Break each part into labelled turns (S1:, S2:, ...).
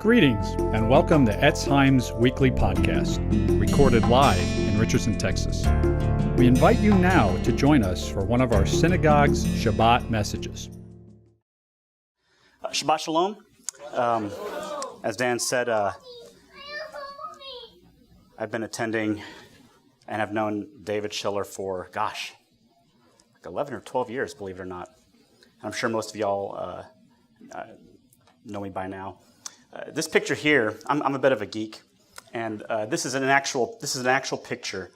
S1: Greetings, and welcome to Chaim's weekly podcast, recorded live in Richardson, Texas. We invite you now to join us for one of our synagogue's Shabbat messages.
S2: Shabbat Shalom. As Dan said, I've been attending and have known David Schiller for, like 11 or 12 years, believe it or not. I'm sure most of y'all know me by now. This picture here, I'm a bit of a geek, and this is an actual picture.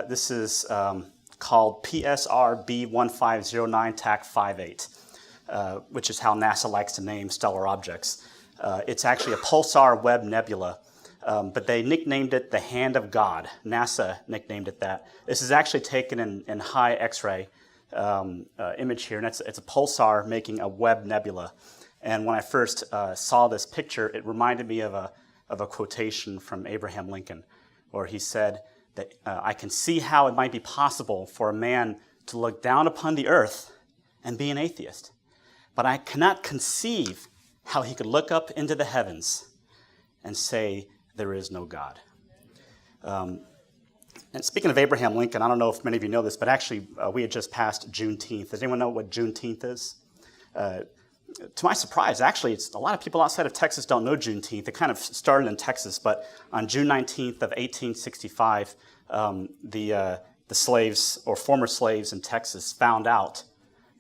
S2: This is called PSR B1509 TAC 58, which is how NASA likes to name stellar objects. It's actually a pulsar web nebula, but they nicknamed it the Hand of God. NASA nicknamed it that. This is actually taken in high X-ray image here, and it's a pulsar making a web nebula. And when I first saw this picture, it reminded me of a quotation from Abraham Lincoln, where he said that I can see how it might be possible for a man to look down upon the earth and be an atheist, but I cannot conceive how he could look up into the heavens and say there is no God. And speaking of Abraham Lincoln, I don't know if many of you know this, but actually we had just passed Juneteenth. Does anyone know what Juneteenth is? To my surprise, actually, it's a lot of people outside of Texas don't know Juneteenth. It kind of started in Texas, but on June 19th of 1865, the slaves or former slaves in Texas found out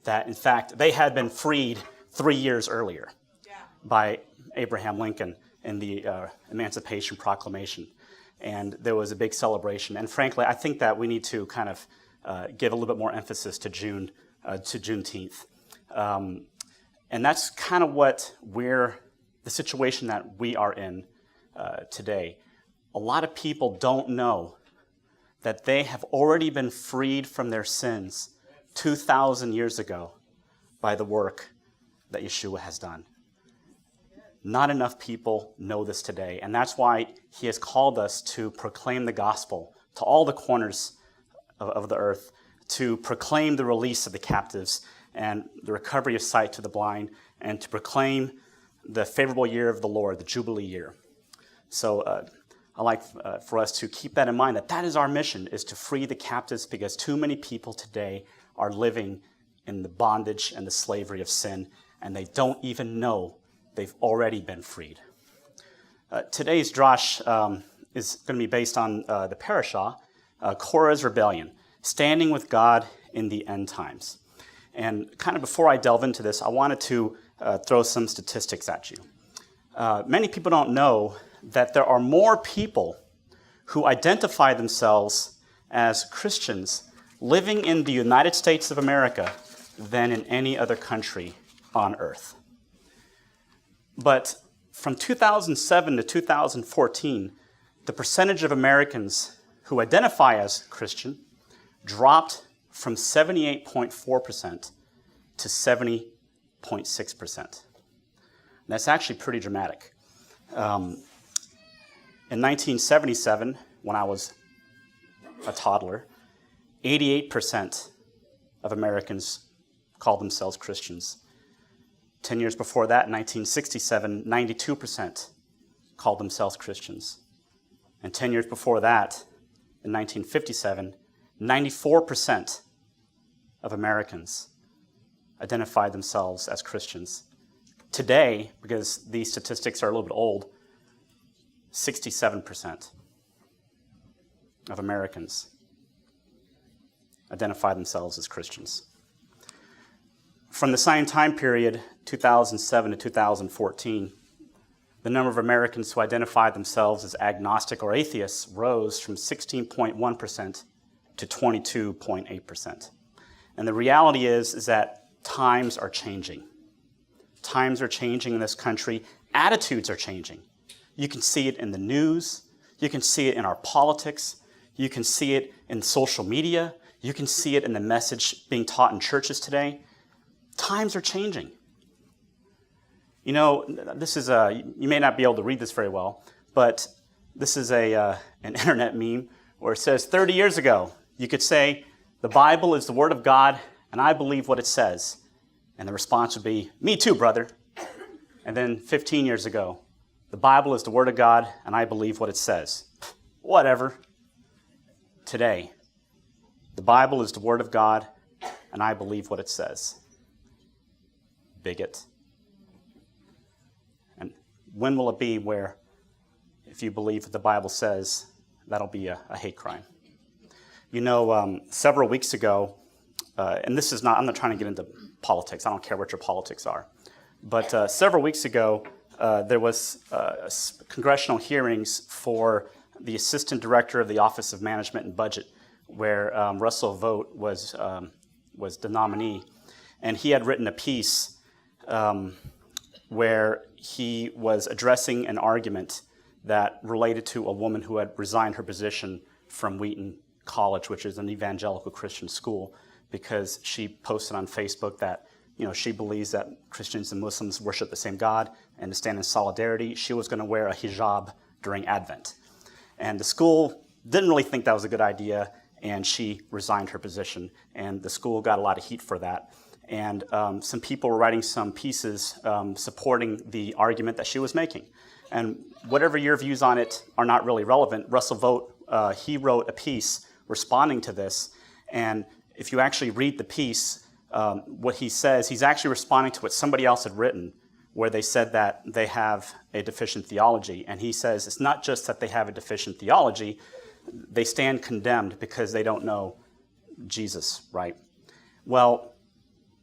S2: that, in fact, they had been freed 3 years earlier by Abraham Lincoln in the Emancipation Proclamation. And there was a big celebration. And frankly, I think that we need to kind of give a little bit more emphasis to Juneteenth. And that's kind of the situation that we are in today. A lot of people don't know that they have already been freed from their sins 2,000 years ago by the work that Yeshua has done. Not enough people know this today, and that's why he has called us to proclaim the gospel to all the corners of the earth, to proclaim the release of the captives and the recovery of sight to the blind, and to proclaim the favorable year of the Lord, the Jubilee year. So I like for us to keep that in mind, that is our mission, is to free the captives, because too many people today are living in the bondage and the slavery of sin, and they don't even know they've already been freed. Today's drash is going to be based on the parashah, Korah's rebellion, standing with God in the end times. And kind of before I delve into this, I wanted to throw some statistics at you. Many people don't know that there are more people who identify themselves as Christians living in the United States of America than in any other country on earth. But from 2007 to 2014, the percentage of Americans who identify as Christian dropped from 78.4% to 70.6%. That's actually pretty dramatic. In 1977, when I was a toddler, 88% of Americans called themselves Christians. 10 years before that, in 1967, 92% called themselves Christians. And 10 years before that, in 1957, 94% of Americans identified themselves as Christians. Today, because these statistics are a little bit old, 67% of Americans identify themselves as Christians. From the same time period, 2007 to 2014, the number of Americans who identified themselves as agnostic or atheists rose from 16.1% to 22.8%. And the reality is that times are changing. Times are changing in this country. Attitudes are changing. You can see it in the news. You can see it in our politics. You can see it in social media. You can see it in the message being taught in churches today. Times are changing. You know, this is you may not be able to read this very well, but this is an internet meme where it says 30 years ago, you could say, the Bible is the Word of God, and I believe what it says. And the response would be, me too, brother. And then 15 years ago, The Bible is the Word of God, and I believe what it says. Whatever. Today, the Bible is the Word of God, and I believe what it says. Bigot. And when will it be where, if you believe what the Bible says, that'll be a hate crime? You know, several weeks ago, and this is not, I'm not trying to get into politics. I don't care what your politics are. But several weeks ago, there was congressional hearings for the assistant director of the Office of Management and Budget, where Russell Vogt was the nominee. And he had written a piece where he was addressing an argument that related to a woman who had resigned her position from Wheaton College, which is an evangelical Christian school, because she posted on Facebook that she believes that Christians and Muslims worship the same God, and to stand in solidarity, she was going to wear a hijab during Advent. And the school didn't really think that was a good idea, and she resigned her position. And the school got a lot of heat for that. And some people were writing some pieces supporting the argument that she was making. And whatever your views on it are not really relevant, Russell Vogt, he wrote a piece responding to this. And if you actually read the piece, what he says, he's actually responding to what somebody else had written, where they said that they have a deficient theology. And he says it's not just that they have a deficient theology, they stand condemned because they don't know Jesus, right? Well,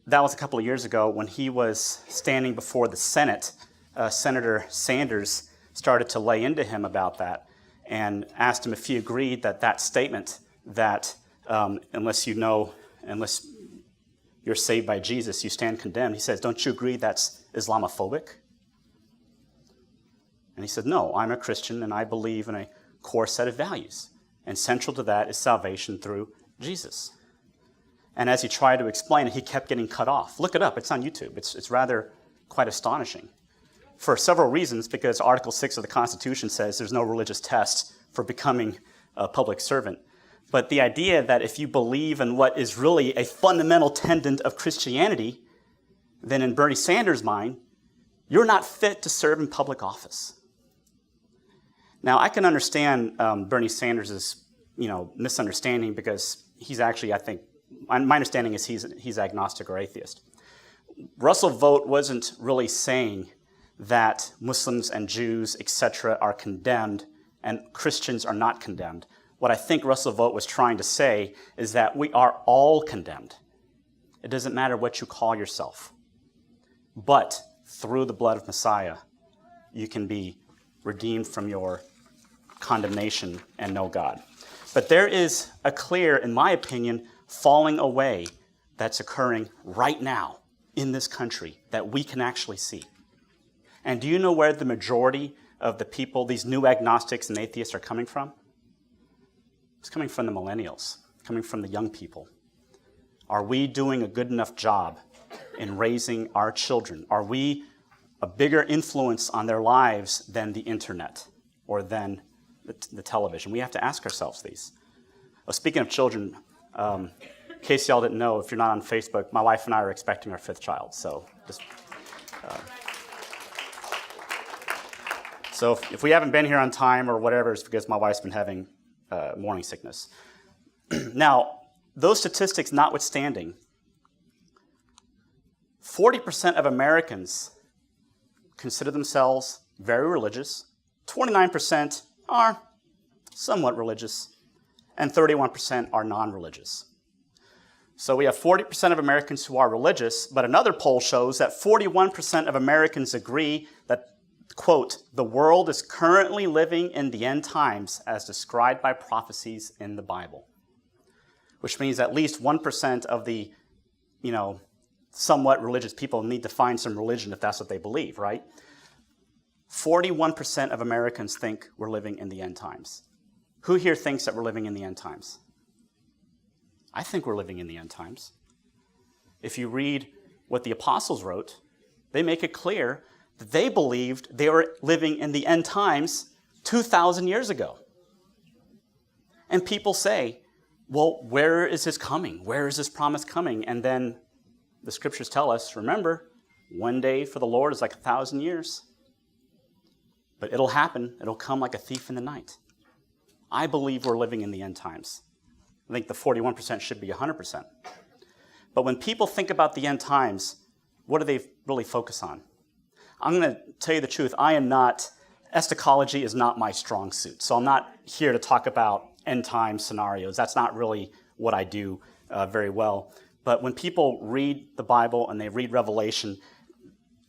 S2: that was a couple of years ago when he was standing before the Senate. Senator Sanders started to lay into him about that and asked him if he agreed that that statement that unless you're saved by Jesus, you stand condemned. He says, don't you agree that's Islamophobic? And he said, no, I'm a Christian and I believe in a core set of values. And central to that is salvation through Jesus. And as he tried to explain it, he kept getting cut off. Look it up. It's on YouTube. It's rather quite astonishing. For several reasons, because Article 6 of the Constitution says there's no religious test for becoming a public servant. But the idea that if you believe in what is really a fundamental tenet of Christianity, then in Bernie Sanders' mind, you're not fit to serve in public office. Now, I can understand Bernie Sanders' misunderstanding, because he's actually, I think, my understanding is he's agnostic or atheist. Russell Vogt wasn't really saying that Muslims and Jews, etc., are condemned and Christians are not condemned. What I think Russell Vogt was trying to say is that we are all condemned. It doesn't matter what you call yourself. But through the blood of Messiah, you can be redeemed from your condemnation and know God. But there is a clear, in my opinion, falling away that's occurring right now in this country that we can actually see. And do you know where the majority of the people, these new agnostics and atheists, are coming from? It's coming from the millennials, coming from the young people. Are we doing a good enough job in raising our children? Are we a bigger influence on their lives than the internet or than the television? We have to ask ourselves these. Speaking of children, in case y'all didn't know, if you're not on Facebook, my wife and I are expecting our 5th child. So just... So if we haven't been here on time or whatever, it's because my wife's been having morning sickness. Now, those statistics notwithstanding, 40% of Americans consider themselves very religious, 29% are somewhat religious, and 31% are non-religious. So we have 40% of Americans who are religious, but another poll shows that 41% of Americans agree that, quote, the world is currently living in the end times as described by prophecies in the Bible, which means at least 1% of the, somewhat religious people need to find some religion if that's what they believe, right? 41% of Americans think we're living in the end times. Who here thinks that we're living in the end times? I think we're living in the end times. If you read what the apostles wrote, they make it clear that they believed they were living in the end times 2,000 years ago. And people say, well, where is his coming? Where is this promise coming? And then the scriptures tell us, remember, one day for the Lord is like 1,000 years. But it'll happen. It'll come like a thief in the night. I believe we're living in the end times. I think the 41% should be 100%. But when people think about the end times, what do they really focus on? I'm going to tell you the truth. Eschatology is not my strong suit. So I'm not here to talk about end time scenarios. That's not really what I do very well. But when people read the Bible and they read Revelation,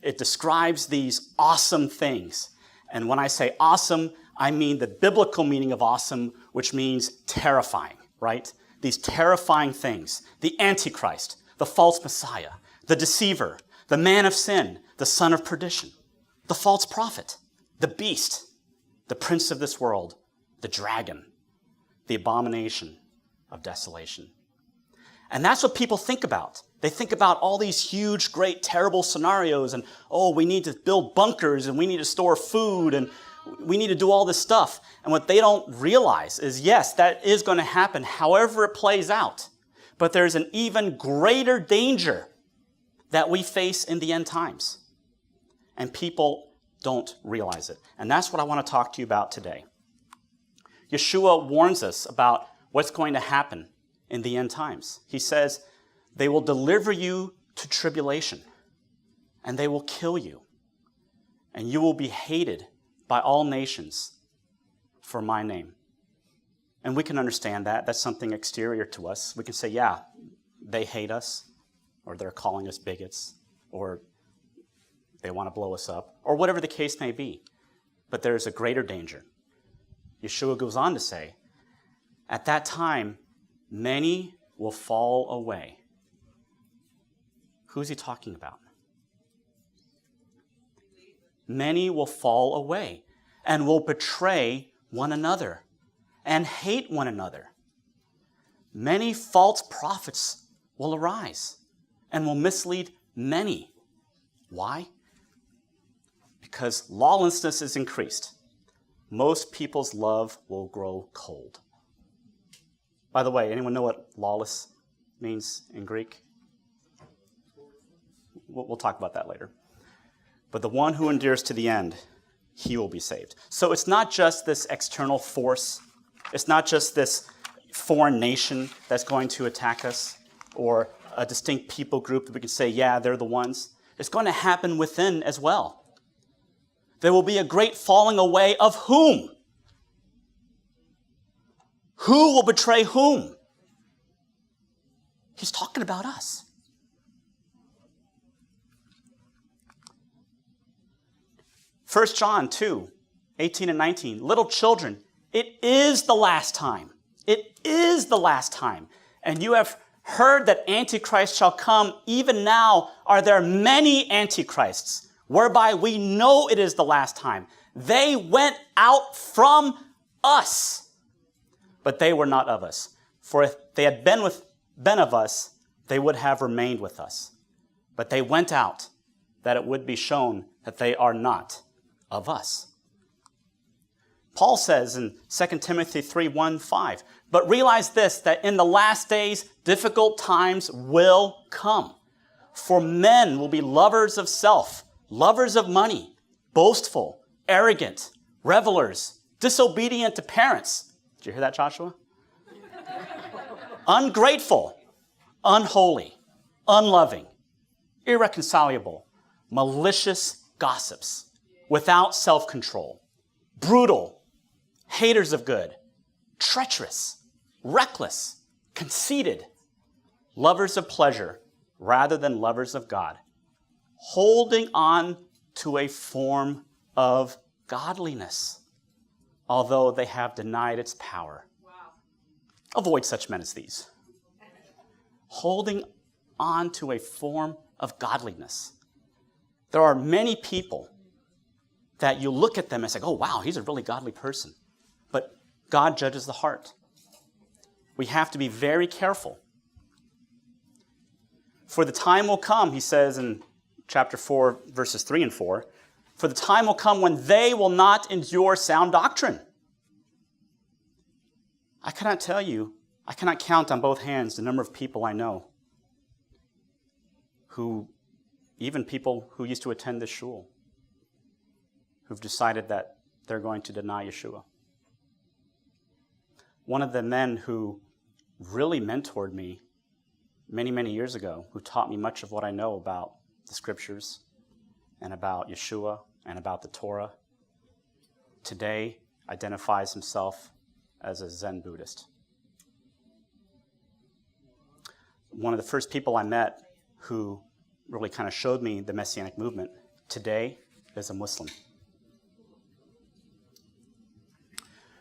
S2: it describes these awesome things. And when I say awesome, I mean the biblical meaning of awesome, which means terrifying, right? These terrifying things. The Antichrist, the false Messiah, the deceiver, the man of sin, the son of perdition, the false prophet, the beast, the prince of this world, the dragon, the abomination of desolation. And that's what people think about. They think about all these huge, great, terrible scenarios and, we need to build bunkers and we need to store food and we need to do all this stuff. And what they don't realize is, yes, that is going to happen however it plays out. But there's an even greater danger that we face in the end times. And people don't realize it. And that's what I want to talk to you about today. Yeshua warns us about what's going to happen in the end times. He says, they will deliver you to tribulation, and they will kill you, and you will be hated by all nations for my name. And we can understand that. That's something exterior to us. We can say, yeah, they hate us, or they're calling us bigots, or they want to blow us up, or whatever the case may be. But there's a greater danger. Yeshua goes on to say, at that time, many will fall away. Who's he talking about? Many will fall away and will betray one another and hate one another. Many false prophets will arise and will mislead many. Why? Because lawlessness is increased. Most people's love will grow cold. By the way, anyone know what lawless means in Greek? We'll talk about that later. But the one who endures to the end, he will be saved. So it's not just this external force. It's not just this foreign nation that's going to attack us or a distinct people group that we can say, yeah, they're the ones. It's going to happen within as well. There will be a great falling away of whom? Who will betray whom? He's talking about us. 1 John 2, 18 and 19. Little children, it is the last time. It is the last time. And you have heard that Antichrist shall come. Even now are there many Antichrists, whereby we know it is the last time. They went out from us, but they were not of us. For if they had been of us, they would have remained with us. But they went out, that it would be shown that they are not of us. Paul says in 2 Timothy 3:1-5, but realize this, that in the last days, difficult times will come. For men will be lovers of self, lovers of money, boastful, arrogant, revelers, disobedient to parents. Did you hear that, Joshua? Ungrateful, unholy, unloving, irreconcilable, malicious gossips, without self-control, brutal, haters of good, treacherous, reckless, conceited, lovers of pleasure rather than lovers of God, holding on to a form of godliness, although they have denied its power. Wow. Avoid such men as these. Holding on to a form of godliness. There are many people that you look at them and say, oh, wow, he's a really godly person. But God judges the heart. We have to be very careful. For the time will come, he says in chapter 4, verses 3 and 4, for the time will come when they will not endure sound doctrine. I cannot count on both hands the number of people I know even people who used to attend this shul, who've decided that they're going to deny Yeshua. One of the men who really mentored me many, many years ago, who taught me much of what I know about the scriptures and about Yeshua and about the Torah, today identifies himself as a Zen Buddhist. One of the first people I met who really kind of showed me the Messianic movement today is a Muslim.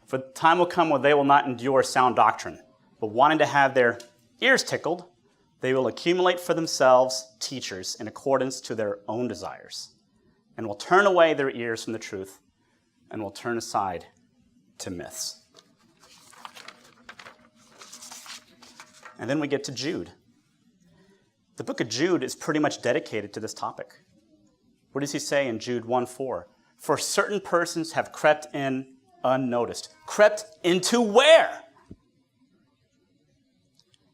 S2: For the time will come when they will not endure sound doctrine, but wanting to have their ears tickled, they will accumulate for themselves teachers in accordance to their own desires, and will turn away their ears from the truth, and will turn aside to myths. And then we get to Jude. The book of Jude is pretty much dedicated to this topic. What does he say in Jude 1:4? For certain persons have crept in unnoticed. Crept into where?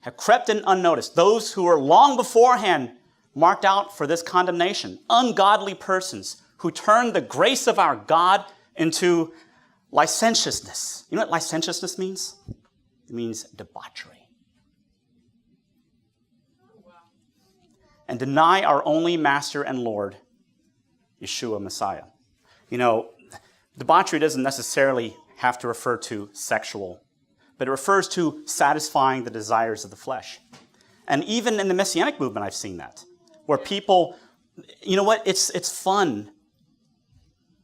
S2: Have crept in unnoticed. Those who were long beforehand marked out for this condemnation. Ungodly persons who turn the grace of our God into licentiousness. You know what licentiousness means? It means debauchery. And deny our only Master and Lord, Yeshua Messiah. You know, debauchery doesn't necessarily have to refer to sexual, but it refers to satisfying the desires of the flesh. And even in the Messianic movement, I've seen that, where people, you know what, it's fun.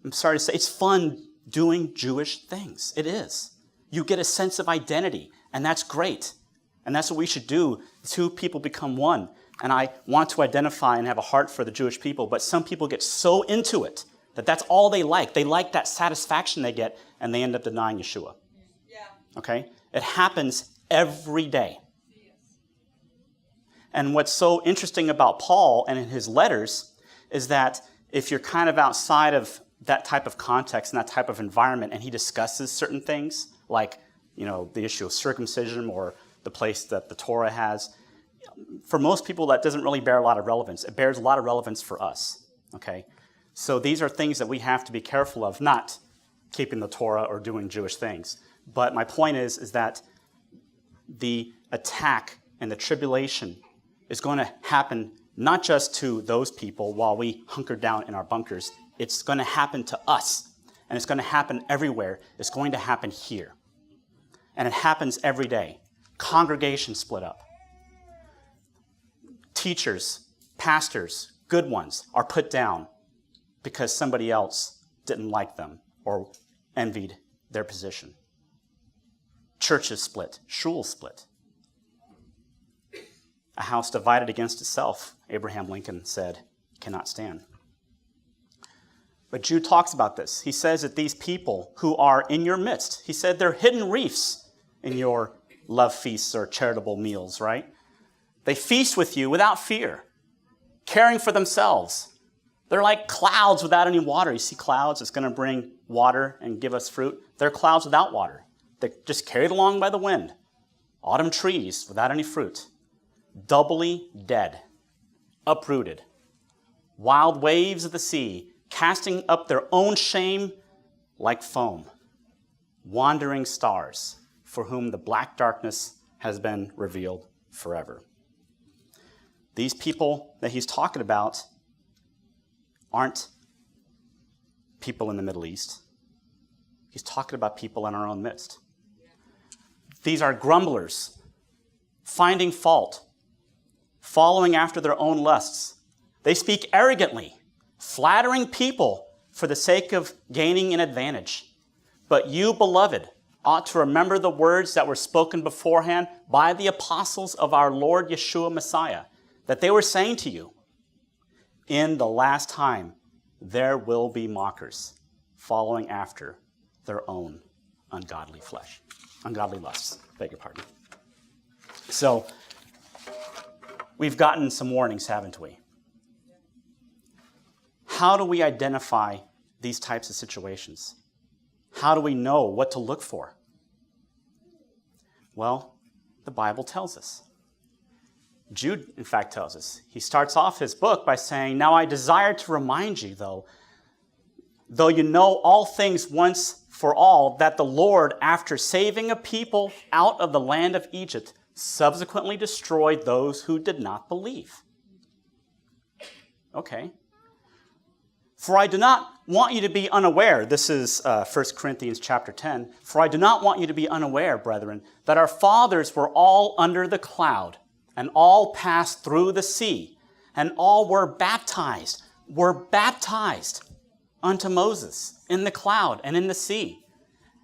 S2: I'm sorry to say, it's fun doing Jewish things. It is. You get a sense of identity, and that's great. And that's what we should do. Two people become one. And I want to identify and have a heart for the Jewish people, but some people get so into it that that's all they like. They like that satisfaction they get, and they end up denying Yeshua. Yeah. Okay? It happens every day. And what's so interesting about Paul and in his letters is that if you're kind of outside of that type of context and that type of environment, and he discusses certain things, like, you know, the issue of circumcision or the place that the Torah has, for most people, that doesn't really bear a lot of relevance. It bears a lot of relevance for us, okay? So these are things that we have to be careful of, not keeping the Torah or doing Jewish things. But my point is that the attack and the tribulation is going to happen not just to those people while we hunker down in our bunkers. It's going to happen to us, and it's going to happen everywhere. It's going to happen here. And it happens every day. Congregations split up. Teachers, pastors, good ones, are put down because somebody else didn't like them or envied their position. Churches split, shuls split. A house divided against itself, Abraham Lincoln said, cannot stand. But Jude talks about this. He says that these people who are in your midst, he said they're hidden reefs in your love feasts or charitable meals, right? They feast with you without fear, caring for themselves. They're like clouds without any water. You see clouds, it's going to bring water and give us fruit. They're clouds without water. They're just carried along by the wind. Autumn trees without any fruit. Doubly dead, uprooted. Wild waves of the sea, casting up their own shame like foam. Wandering stars, for whom the black darkness has been revealed forever. These people that he's talking about aren't people in the Middle East. He's talking about people in our own midst. These are grumblers, finding fault, following after their own lusts. They speak arrogantly, flattering people for the sake of gaining an advantage. But you, beloved, ought to remember the words that were spoken beforehand by the apostles of our Lord Yeshua Messiah, that they were saying to you, in the last time there will be mockers following after their own ungodly lusts. Beg your pardon. So, we've gotten some warnings, haven't we? How do we identify these types of situations? How do we know what to look for? Well, the Bible tells us. Jude, in fact, tells us. He starts off his book by saying, now I desire to remind you, though, though you know all things once for all, that the Lord, after saving a people out of the land of Egypt, subsequently destroyed those who did not believe. Okay. For I do not want you to be unaware, this is 1 Corinthians chapter 10, for I do not want you to be unaware, brethren, that our fathers were all under the cloud, and all passed through the sea, and all were baptized unto Moses in the cloud and in the sea,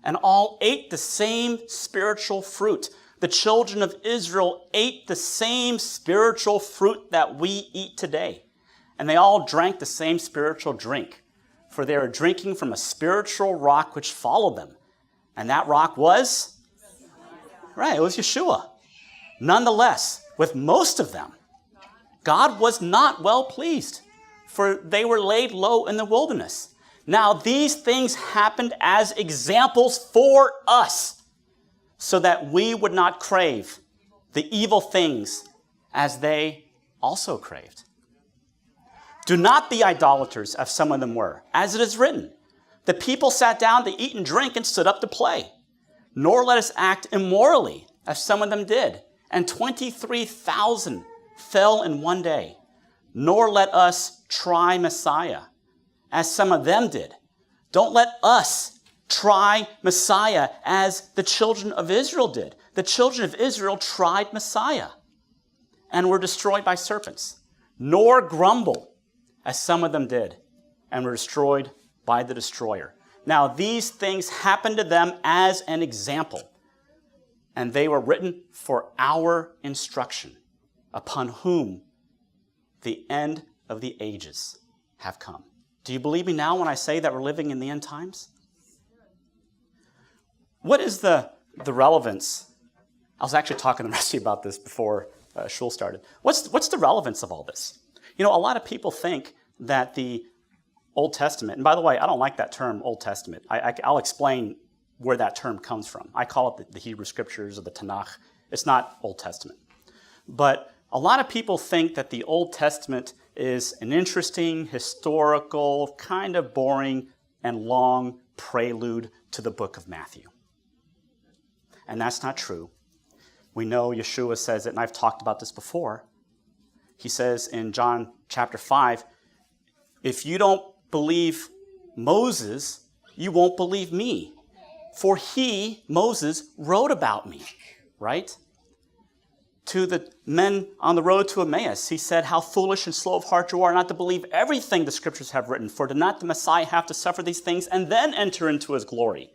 S2: and all ate the same spiritual fruit. The children of Israel ate the same spiritual fruit that we eat today. And they all drank the same spiritual drink, for they were drinking from a spiritual rock which followed them. And that rock was? Right, it was Yeshua. Nonetheless, with most of them, God was not well pleased, for they were laid low in the wilderness. Now, these things happened as examples for us, so that we would not crave the evil things as they also craved. Do not be idolaters, as some of them were, as it is written. The people sat down to eat and drink and stood up to play. Nor let us act immorally, as some of them did, and 23,000 fell in one day. Nor let us try Messiah, as some of them did. Don't let us try Messiah as the children of Israel did. The children of Israel tried Messiah and were destroyed by serpents. Nor grumble, as some of them did, and were destroyed by the destroyer. Now, these things happened to them as an example, and they were written for our instruction, upon whom the end of the ages have come. Do you believe me now when I say that we're living in the end times? What is the relevance? I was actually talking to Rusty about this before Shul started. What's the relevance of all this? You know, a lot of people think that the Old Testament, and by the way, I don't like that term, Old Testament. I'll explain where that term comes from. I call it the Hebrew Scriptures or the Tanakh. It's not Old Testament. But a lot of people think that the Old Testament is an interesting, historical, kind of boring, and long prelude to the book of Matthew. And that's not true. We know Yeshua says it, and I've talked about this before. He says in John chapter 5, if you don't believe Moses, you won't believe me. For he, Moses, wrote about me, right? To the men on the road to Emmaus, he said, how foolish and slow of heart you are not to believe everything the scriptures have written. For did not the Messiah have to suffer these things and then enter into his glory?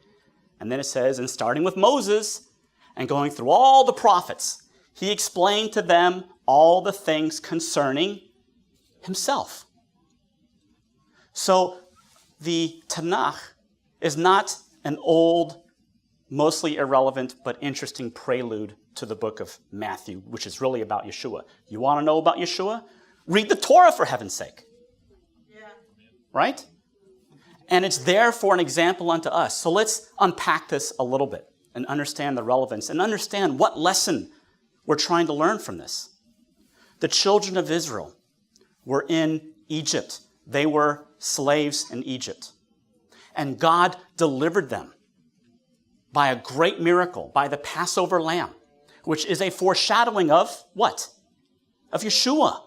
S2: And then it says, and starting with Moses and going through all the prophets, he explained to them all the things concerning himself. So the Tanakh is not an old, mostly irrelevant, but interesting prelude to the book of Matthew, which is really about Yeshua. You want to know about Yeshua? Read the Torah, for heaven's sake. Yeah. Right? And it's there for an example unto us. So let's unpack this a little bit and understand the relevance and understand what lesson we're trying to learn from this. The children of Israel were in Egypt. They were slaves in Egypt. And God delivered them by a great miracle, by the Passover lamb, which is a foreshadowing of what? Of Yeshua.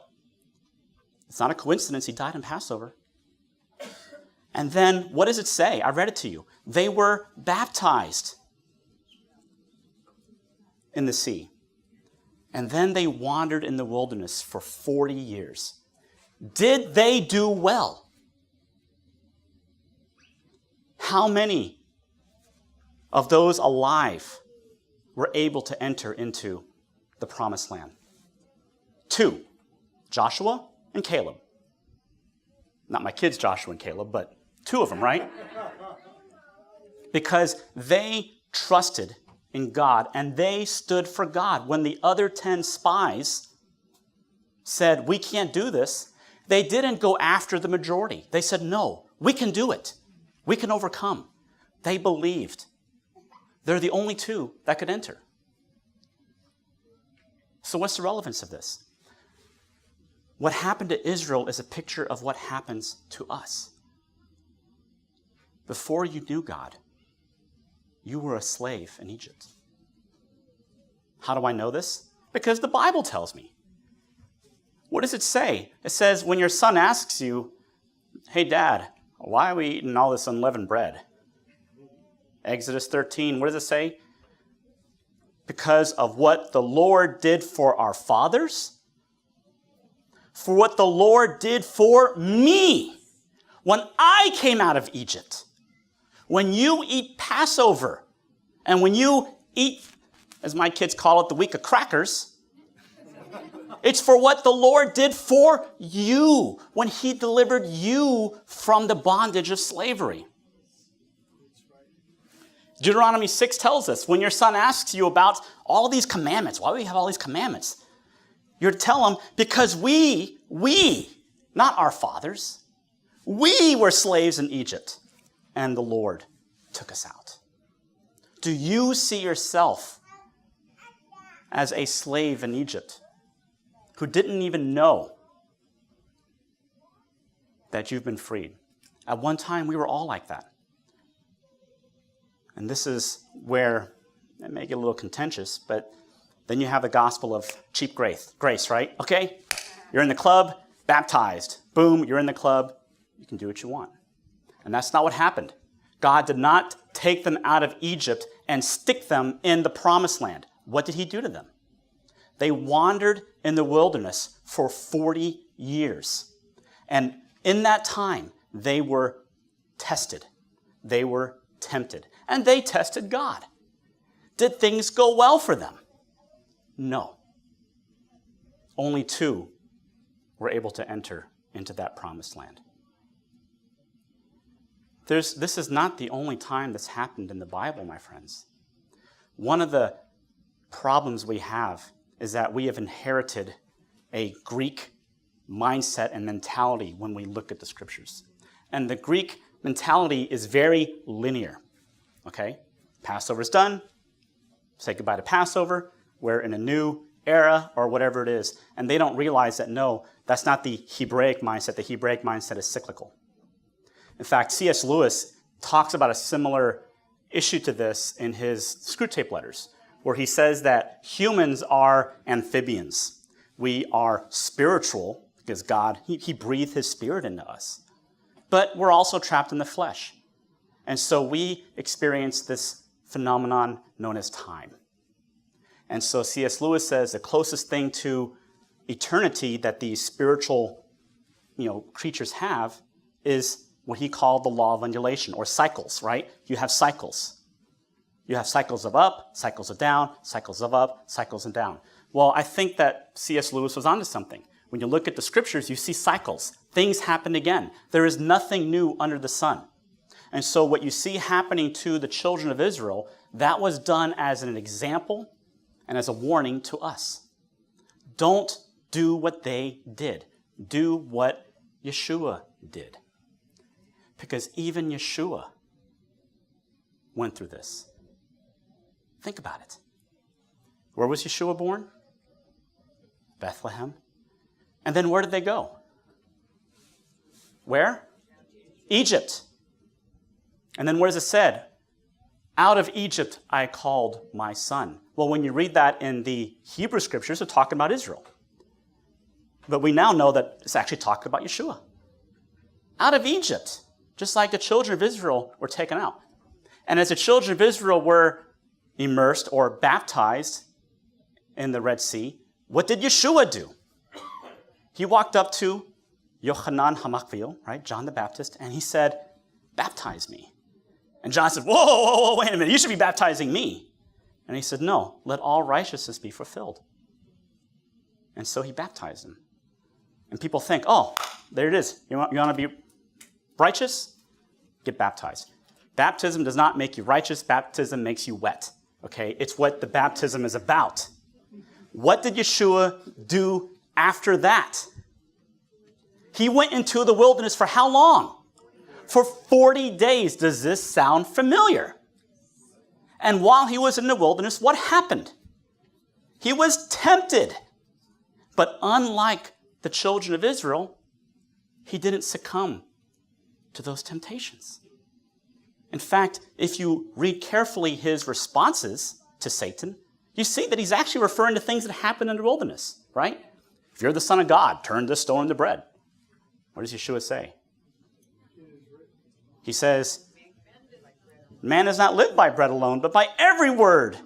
S2: It's not a coincidence he died on Passover. And then, what does it say? I read it to you. They were baptized in the sea. And then they wandered in the wilderness for 40 years. Did they do well? How many of those alive were able to enter into the promised land? 2, Joshua and Caleb. Not my kids, Joshua and Caleb, but 2 of them, right? Because they trusted in God and they stood for God. When the other 10 spies said, we can't do this, they didn't go after the majority. They said, no, we can do it. We can overcome. They believed. They're the only 2 that could enter. So what's the relevance of this? What happened to Israel is a picture of what happens to us. before you knew God, you were a slave in Egypt. How do I know this? Because the Bible tells me. What does it say? It says when your son asks you, hey, Dad, why are we eating all this unleavened bread? Exodus 13, what does it say? Because of what the Lord did for our fathers, for what the Lord did for me when I came out of Egypt. When you eat Passover, and when you eat, as my kids call it, the week of crackers, it's for what the Lord did for you when he delivered you from the bondage of slavery. Deuteronomy 6 tells us, when your son asks you about all these commandments, why do we have all these commandments? You're to tell him, because we, not our fathers, we were slaves in Egypt, and the Lord took us out. Do you see yourself as a slave in Egypt who didn't even know that you've been freed? At one time, we were all like that. And this is where it may get a little contentious, but then you have the gospel of cheap grace, right? Okay, you're in the club, baptized. Boom, you're in the club. You can do what you want. And that's not what happened. God did not take them out of Egypt and stick them in the promised land. What did he do to them? They wandered in the wilderness for 40 years. And in that time, they were tested. They were tempted. And they tested God. Did things go well for them? No. Only 2 were able to enter into that promised land. This is not the only time this happened in the Bible, my friends. One of the problems we have is that we have inherited a Greek mindset and mentality when we look at the scriptures. And the Greek mentality is very linear. Okay? Passover's done. Say goodbye to Passover. We're in a new era or whatever it is. And they don't realize that, no, that's not the Hebraic mindset. The Hebraic mindset is cyclical. In fact, C.S. Lewis talks about a similar issue to this in his Screwtape Letters, where he says that humans are amphibians. We are spiritual because God, he breathed his spirit into us. But we're also trapped in the flesh. And so we experience this phenomenon known as time. And so C.S. Lewis says the closest thing to eternity that these spiritual, creatures have is what he called the law of undulation, or cycles, right? You have cycles. You have cycles of up, cycles of down, cycles of up, cycles of down. Well, I think that C.S. Lewis was onto something. When you look at the scriptures, you see cycles. Things happen again. There is nothing new under the sun. And so what you see happening to the children of Israel, that was done as an example and as a warning to us. Don't do what they did. Do what Yeshua did. Because even Yeshua went through this. Think about it. Where was Yeshua born? Bethlehem. And then where did they go? Where? Egypt. And then what is it said? Out of Egypt I called my son. Well, when you read that in the Hebrew scriptures, they're talking about Israel. But we now know that it's actually talking about Yeshua. Out of Egypt, just like the children of Israel were taken out. And as the children of Israel were immersed or baptized in the Red Sea, what did Yeshua do? He walked up to Yochanan HaMakvil, right, John the Baptist, and he said, baptize me. And John said, whoa, wait a minute, you should be baptizing me. And he said, no, let all righteousness be fulfilled. And so he baptized him. And people think, oh, there it is. You want to be righteous? Get baptized. Baptism does not make you righteous. Baptism makes you wet. Okay? It's what the baptism is about. What did Yeshua do after that? He went into the wilderness for how long? For 40 days. Does this sound familiar? And while he was in the wilderness, what happened? He was tempted. But unlike the children of Israel, he didn't succumb to those temptations. In fact, if you read carefully his responses to Satan, you see that he's actually referring to things that happened in the wilderness, right? If you're the Son of God, turn this stone into bread. What does Yeshua say? He says, man does not live by bread alone, but by every word.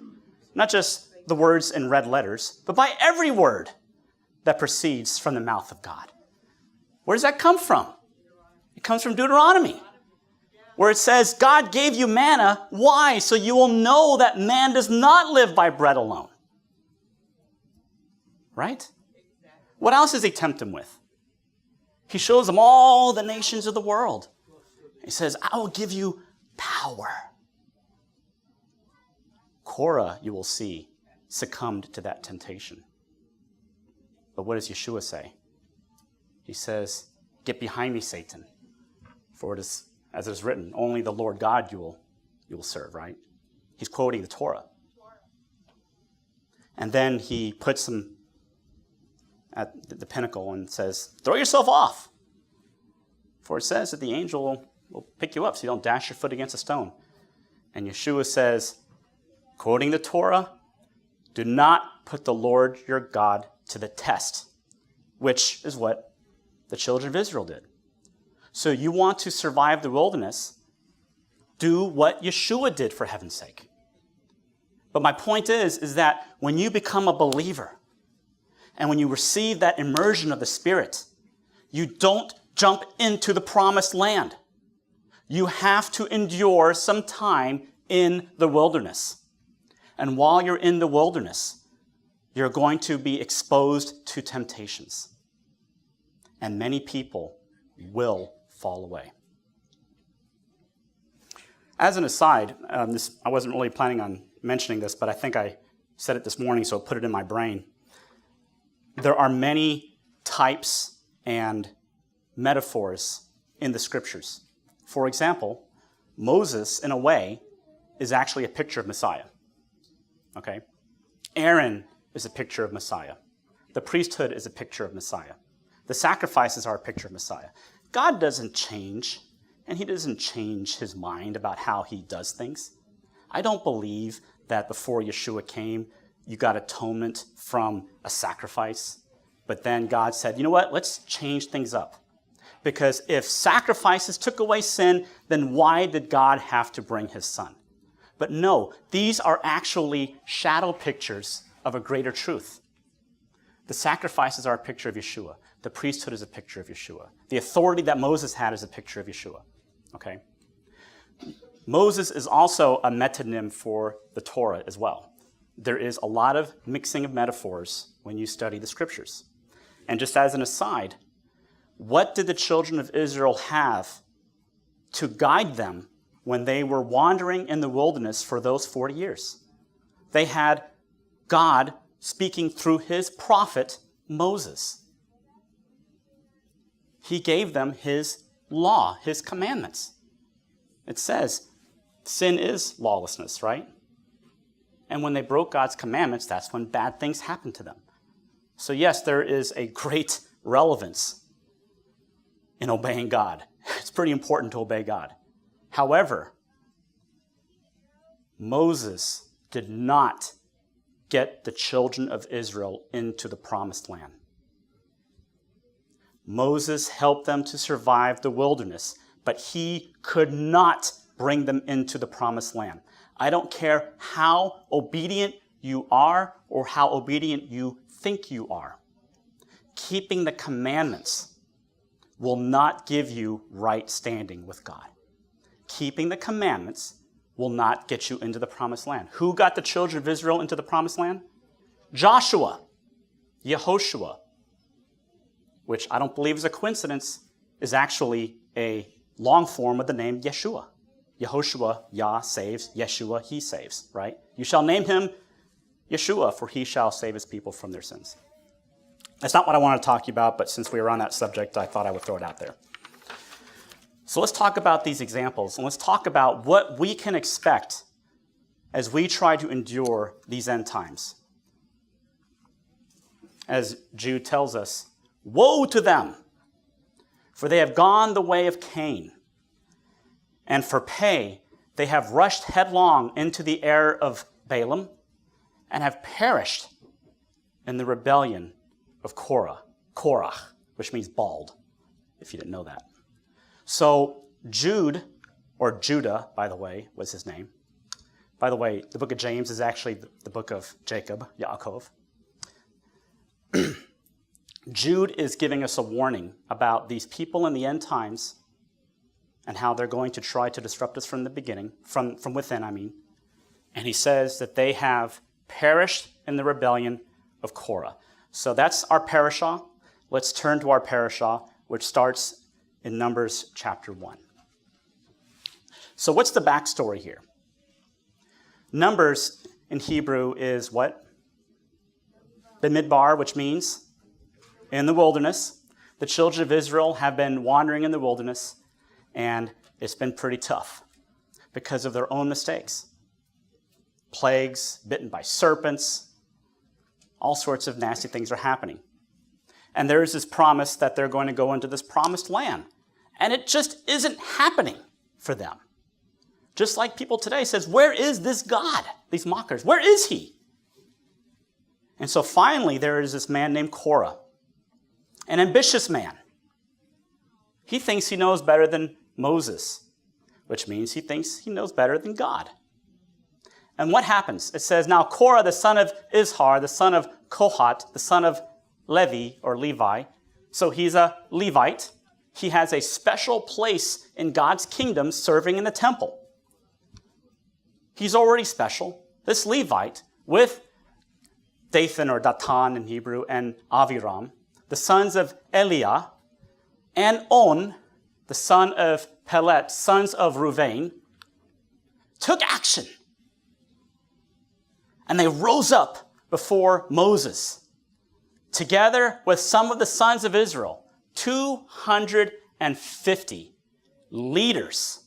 S2: Not just the words in red letters, but by every word that proceeds from the mouth of God. Where does that come from? It comes from Deuteronomy, where it says, God gave you manna. Why? So you will know that man does not live by bread alone. Right? What else does he tempt him with? He shows them all the nations of the world. He says, I will give you power. Korah, you will see, succumbed to that temptation. But what does Yeshua say? He says, get behind me, Satan. For it is, as it is written, only the Lord God you will serve, right? He's quoting the Torah. And then he puts him at the pinnacle and says, throw yourself off. For it says that the angel will pick you up so you don't dash your foot against a stone. And Yeshua says, quoting the Torah, do not put the Lord your God to the test, which is what the children of Israel did. So you want to survive the wilderness, do what Yeshua did, for heaven's sake. But my point is that when you become a believer and when you receive that immersion of the Spirit, you don't jump into the promised land. You have to endure some time in the wilderness. And while you're in the wilderness, you're going to be exposed to temptations. And many people will fall away. As an aside, I wasn't really planning on mentioning this, but I think I said it this morning, so I put it in my brain. There are many types and metaphors in the scriptures. For example, Moses, in a way, is actually a picture of Messiah. Okay? Aaron is a picture of Messiah. The priesthood is a picture of Messiah. The sacrifices are a picture of Messiah. God doesn't change, and he doesn't change his mind about how he does things. I don't believe that before Yeshua came, you got atonement from a sacrifice, but then God said, you know what, let's change things up. Because if sacrifices took away sin, then why did God have to bring his son? But no, these are actually shadow pictures of a greater truth. The sacrifices are a picture of Yeshua. The priesthood is a picture of Yeshua. The authority that Moses had is a picture of Yeshua. Okay? Moses is also a metonym for the Torah as well. There is a lot of mixing of metaphors when you study the scriptures. And just as an aside, what did the children of Israel have to guide them when they were wandering in the wilderness for those 40 years? They had God speaking through his prophet, Moses. He gave them his law, his commandments. It says, sin is lawlessness, right? And when they broke God's commandments, that's when bad things happened to them. So yes, there is a great relevance in obeying God. It's pretty important to obey God. However, Moses did not get the children of Israel into the promised land. Moses helped them to survive the wilderness, but he could not bring them into the promised land. I don't care how obedient you are or how obedient you think you are. Keeping the commandments will not give you right standing with God. Keeping the commandments will not get you into the promised land. Who got the children of Israel into the promised land? Joshua, Yehoshua, which I don't believe is a coincidence, is actually a long form of the name Yeshua. Yehoshua, Yah saves, Yeshua, he saves, right? You shall name him Yeshua, for he shall save his people from their sins. That's not what I want to talk to you about, but since we were on that subject, I thought I would throw it out there. So let's talk about these examples, and let's talk about what we can expect as we try to endure these end times. As Jude tells us, woe to them, for they have gone the way of Cain, and for pay They have rushed headlong into the error of Balaam and have perished in the rebellion of Korah, which means bald, if you didn't know that. So Jude, or Judah, by the way, was his name. By the way, the book of James is actually the book of Jacob, Yaakov. Jude is giving us a warning about these people in the end times and how they're going to try to disrupt us from the beginning, from within, I mean. And he says that they have perished in the rebellion of Korah. So that's our parashah. Let's turn to our parashah, which starts in Numbers chapter 1. So what's the backstory here? Numbers in Hebrew is what? Bimidbar, which means in the wilderness. The children of Israel have been wandering in the wilderness, and it's been pretty tough because of their own mistakes. Plagues, bitten by serpents, all sorts of nasty things are happening. And there is this promise that they're going to go into this promised land. And it just isn't happening for them. Just like people today says, where is this God? These mockers, where is he? And so finally there is this man named Korah, an ambitious man. He thinks he knows better than Moses, which means he thinks he knows better than God. And what happens? It says, now Korah, the son of Izhar, the son of Kohat, the son of Levi, or Levi, so he's a Levite. He has a special place in God's kingdom serving in the temple. He's already special. This Levite, with Dathan or Datan in Hebrew, and Aviram, the sons of Eliah, and On, the son of Pelet, sons of Ruvain, took action. And they rose up before Moses, together with some of the sons of Israel, 250 leaders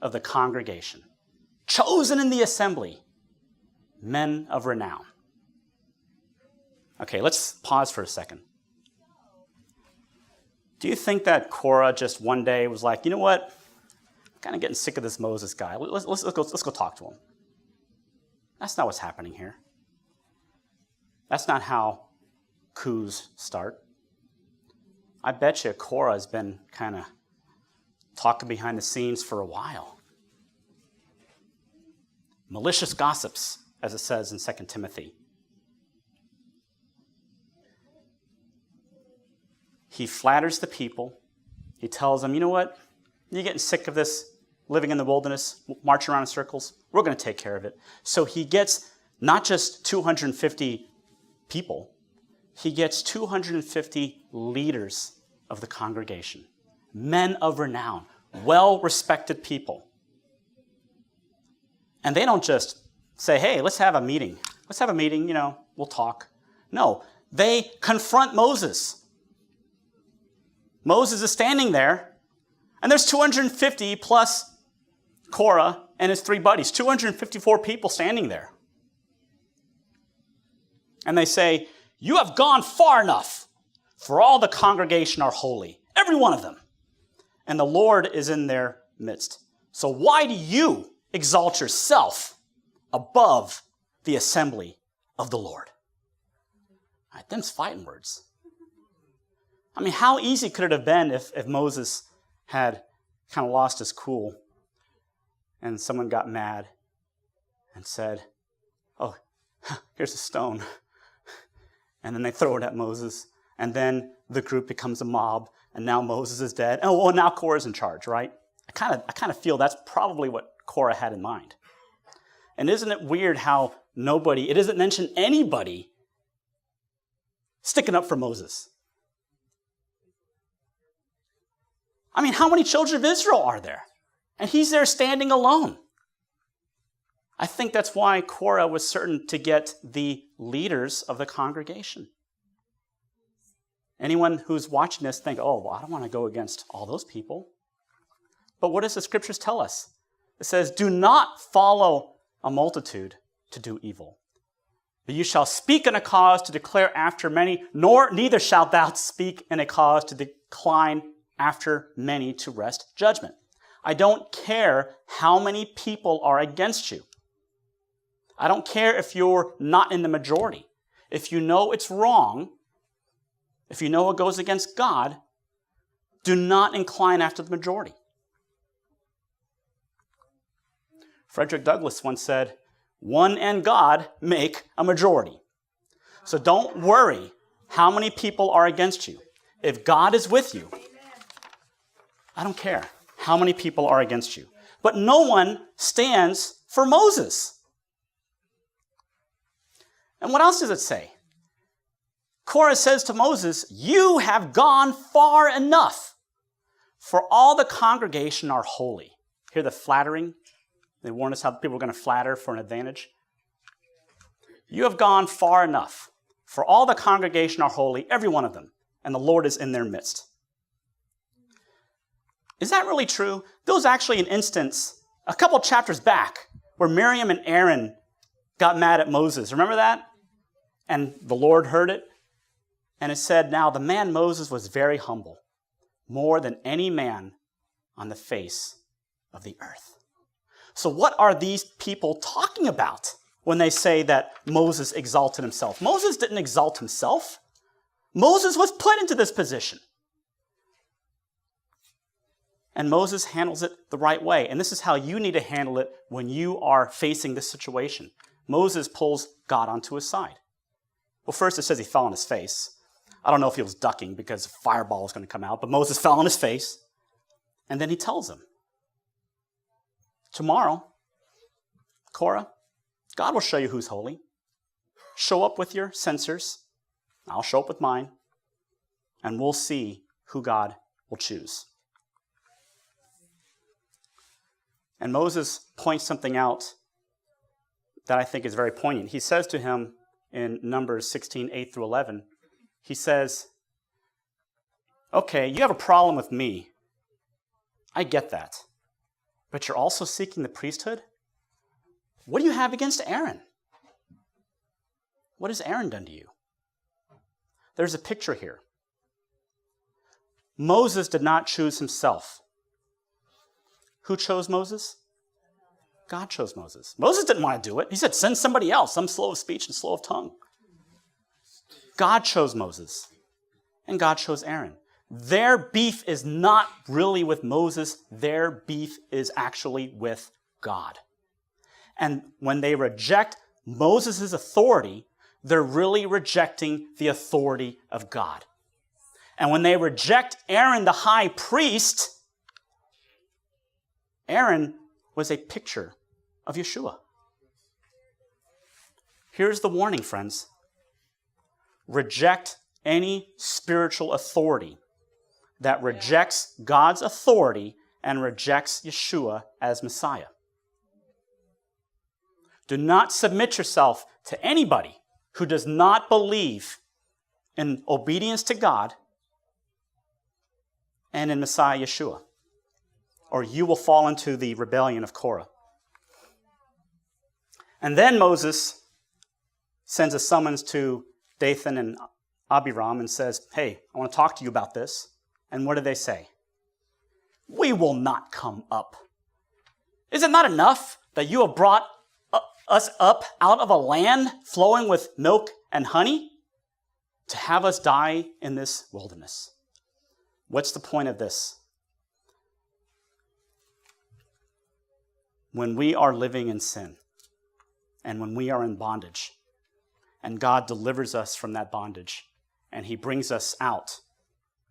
S2: of the congregation, chosen in the assembly, men of renown. Okay, let's pause for a second. Do you think that Korah just one day was like, you know what? I'm kind of getting sick of this Moses guy. Let's go talk to him. That's not what's happening here. That's not how coups start. I bet you Korah has been kind of talking behind the scenes for a while. Malicious gossips, as it says in 2 Timothy. He flatters the people. He tells them, you know what? You're getting sick of this living in the wilderness, marching around in circles. We're going to take care of it. So he gets not just 250 people, he gets 250 leaders of the congregation, men of renown, well-respected people. And they don't just say, hey, let's have a meeting. Let's have a meeting, we'll talk. No, they confront Moses. Moses is standing there, and there's 250 plus Korah and his three buddies, 254 people standing there. And they say, you have gone far enough, for all the congregation are holy, every one of them. And the Lord is in their midst. So why do you exalt yourself above the assembly of the Lord? All right, them's fighting words. I mean, how easy could it have been if Moses had kind of lost his cool and someone got mad and said, oh, here's a stone. And then they throw it at Moses, and then the group becomes a mob, and now Moses is dead. Oh, well, now Korah's in charge, right? I kind of feel that's probably what Korah had in mind. And isn't it weird how it doesn't mention anybody sticking up for Moses? I mean, how many children of Israel are there? And he's there standing alone. I think that's why Korah was certain to get the leaders of the congregation. Anyone who's watching this think, oh, well, I don't want to go against all those people. But what does the scriptures tell us? It says, do not follow a multitude to do evil. But you shall speak in a cause to declare after many, neither shalt thou speak in a cause to decline after many to wrest judgment. I don't care how many people are against you. I don't care if you're not in the majority. If you know it's wrong, if you know it goes against God, do not incline after the majority. Frederick Douglass once said, "One and God make a majority." So don't worry how many people are against you. If God is with you, I don't care how many people are against you. But no one stands for Moses. And what else does it say? Korah says to Moses, "You have gone far enough, for all the congregation are holy." Hear the flattering? They warn us how people are going to flatter for an advantage. You have gone far enough, for all the congregation are holy, every one of them, and the Lord is in their midst. Is that really true? There was actually an instance a couple chapters back where Miriam and Aaron got mad at Moses. Remember that? And the Lord heard it. And it said, "Now the man Moses was very humble, more than any man on the face of the earth." So what are these people talking about when they say that Moses exalted himself? Moses didn't exalt himself. Moses was put into this position. And Moses handles it the right way. And this is how you need to handle it when you are facing this situation. Moses pulls God onto his side. Well, first it says he fell on his face. I don't know if he was ducking because a fireball was going to come out, but Moses fell on his face. And then he tells him, "Tomorrow, Korah, God will show you who's holy. Show up with your censers. I'll show up with mine. And we'll see who God will choose." And Moses points something out that I think is very poignant. He says to him in Numbers 16, 8 through 11, he says, "Okay, you have a problem with me. I get that. But you're also seeking the priesthood? What do you have against Aaron? What has Aaron done to you?" There's a picture here. Moses did not choose himself. Who chose Moses? God chose Moses. Moses didn't want to do it. He said, "Send somebody else. I'm slow of speech and slow of tongue." God chose Moses, and God chose Aaron. Their beef is not really with Moses. Their beef is actually with God. And when they reject Moses' authority, they're really rejecting the authority of God. And when they reject Aaron, the high priest, Aaron was a picture of Yeshua. Here's the warning, friends. Reject any spiritual authority that rejects God's authority and rejects Yeshua as Messiah. Do not submit yourself to anybody who does not believe in obedience to God and in Messiah Yeshua, or you will fall into the rebellion of Korah. And then Moses sends a summons to Dathan and Abiram and says, "Hey, I want to talk to you about this." And what do they say? "We will not come up. Is it not enough that you have brought us up out of a land flowing with milk and honey to have us die in this wilderness?" What's the point of this? When we are living in sin and when we are in bondage, and God delivers us from that bondage, and he brings us out,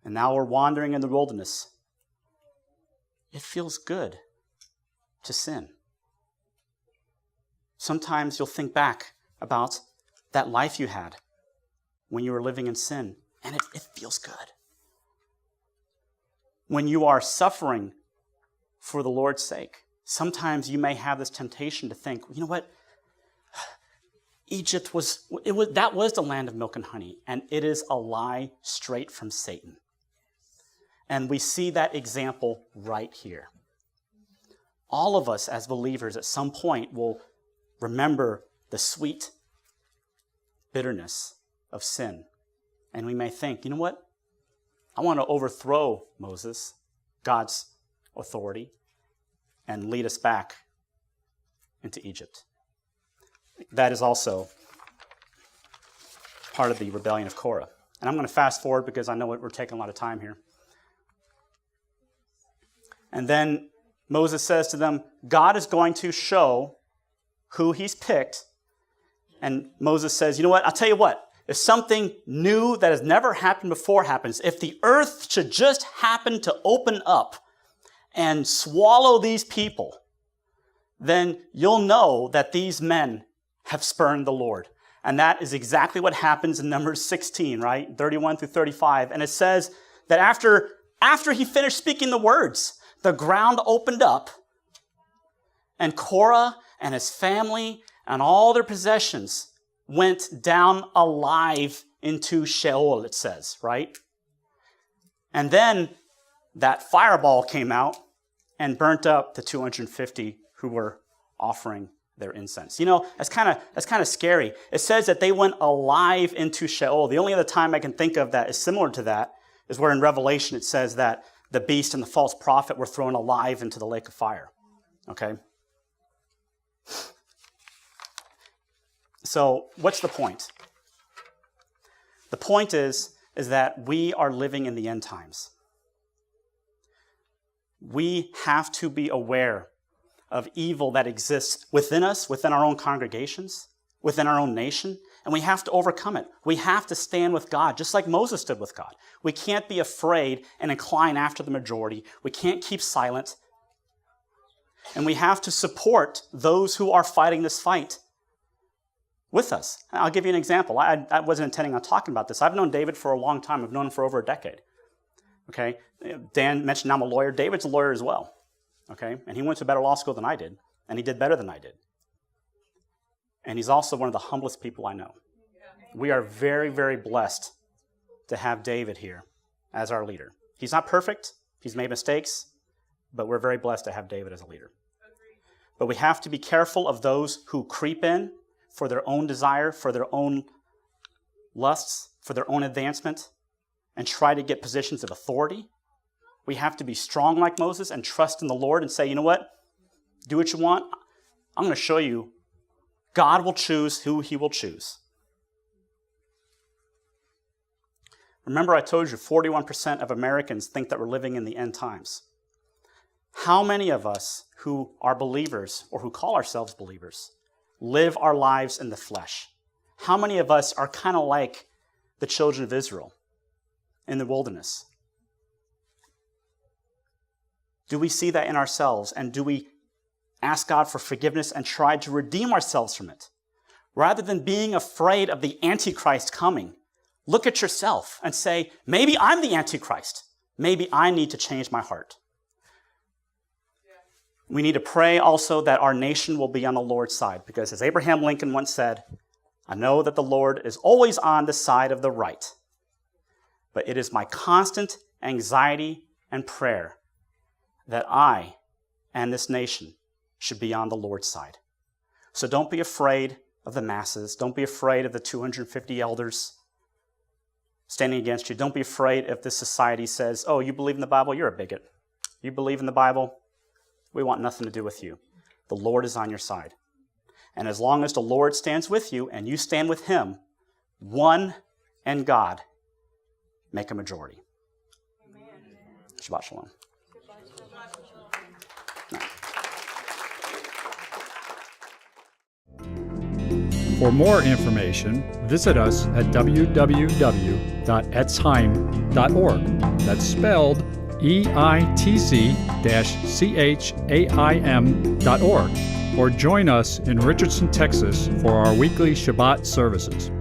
S2: and now we're wandering in the wilderness, it feels good to sin. Sometimes you'll think back about that life you had when you were living in sin, and it feels good. When you are suffering for the Lord's sake, sometimes you may have this temptation to think, you know what? Egypt was the land of milk and honey, and it is a lie straight from Satan. And we see that example right here. All of us as believers at some point will remember the sweet bitterness of sin. And we may think, you know what? I want to overthrow Moses, God's authority, and lead us back into Egypt. That is also part of the rebellion of Korah. And I'm going to fast forward because I know we're taking a lot of time here. And then Moses says to them, God is going to show who he's picked. And Moses says, you know what? I'll tell you what. If something new that has never happened before happens, if the earth should just happen to open up and swallow these people, then you'll know that these men have spurned the Lord. And that is exactly what happens in Numbers 16, right? 31 through 35. And it says that after he finished speaking the words, the ground opened up, and Korah and his family and all their possessions went down alive into Sheol, it says, right? And then that fireball came out and burnt up the 250 who were offering their incense. You know, that's kind of scary. It says that they went alive into Sheol. The only other time I can think of that is similar to that is where in Revelation it says that the beast and the false prophet were thrown alive into the lake of fire. Okay? So what's the point? The point is that we are living in the end times. We have to be aware of evil that exists within us, within our own congregations, within our own nation, and we have to overcome it. We have to stand with God, just like Moses stood with God. We can't be afraid and incline after the majority. We can't keep silent. And we have to support those who are fighting this fight with us. I'll give you an example. I wasn't intending on talking about this. I've known David for a long time. I've known him for over a decade. Okay? Dan mentioned I'm a lawyer. David's a lawyer as well. Okay? And he went to a better law school than I did, and he did better than I did. And he's also one of the humblest people I know. We are very, very blessed to have David here as our leader. He's not perfect. He's made mistakes, but we're very blessed to have David as a leader. But we have to be careful of those who creep in for their own desire, for their own lusts, for their own advancement, and try to get positions of authority. We have to be strong like Moses and trust in the Lord and say, you know what? Do what you want. I'm going to show you God will choose who he will choose. Remember, I told you 41% of Americans think that we're living in the end times. How many of us who are believers or who call ourselves believers live our lives in the flesh? How many of us are kind of like the children of Israel in the wilderness? Do we see that in ourselves, and do we ask God for forgiveness and try to redeem ourselves from it? Rather than being afraid of the Antichrist coming, look at yourself and say, maybe I'm the Antichrist. Maybe I need to change my heart. We need to pray also that our nation will be on the Lord's side, because as Abraham Lincoln once said, I know that the Lord is always on the side of the right, but it is my constant anxiety and prayer that I and this nation should be on the Lord's side. So don't be afraid of the masses. Don't be afraid of the 250 elders standing against you. Don't be afraid if this society says, oh, you believe in the Bible? You're a bigot. You believe in the Bible? We want nothing to do with you. The Lord is on your side. And as long as the Lord stands with you and you stand with him, one and God make a majority. Amen. Shabbat shalom.
S1: For more information, visit us at www.etzheim.org. That's spelled EITZ-CHAIM.org. Or join us in Richardson, Texas for our weekly Shabbat services.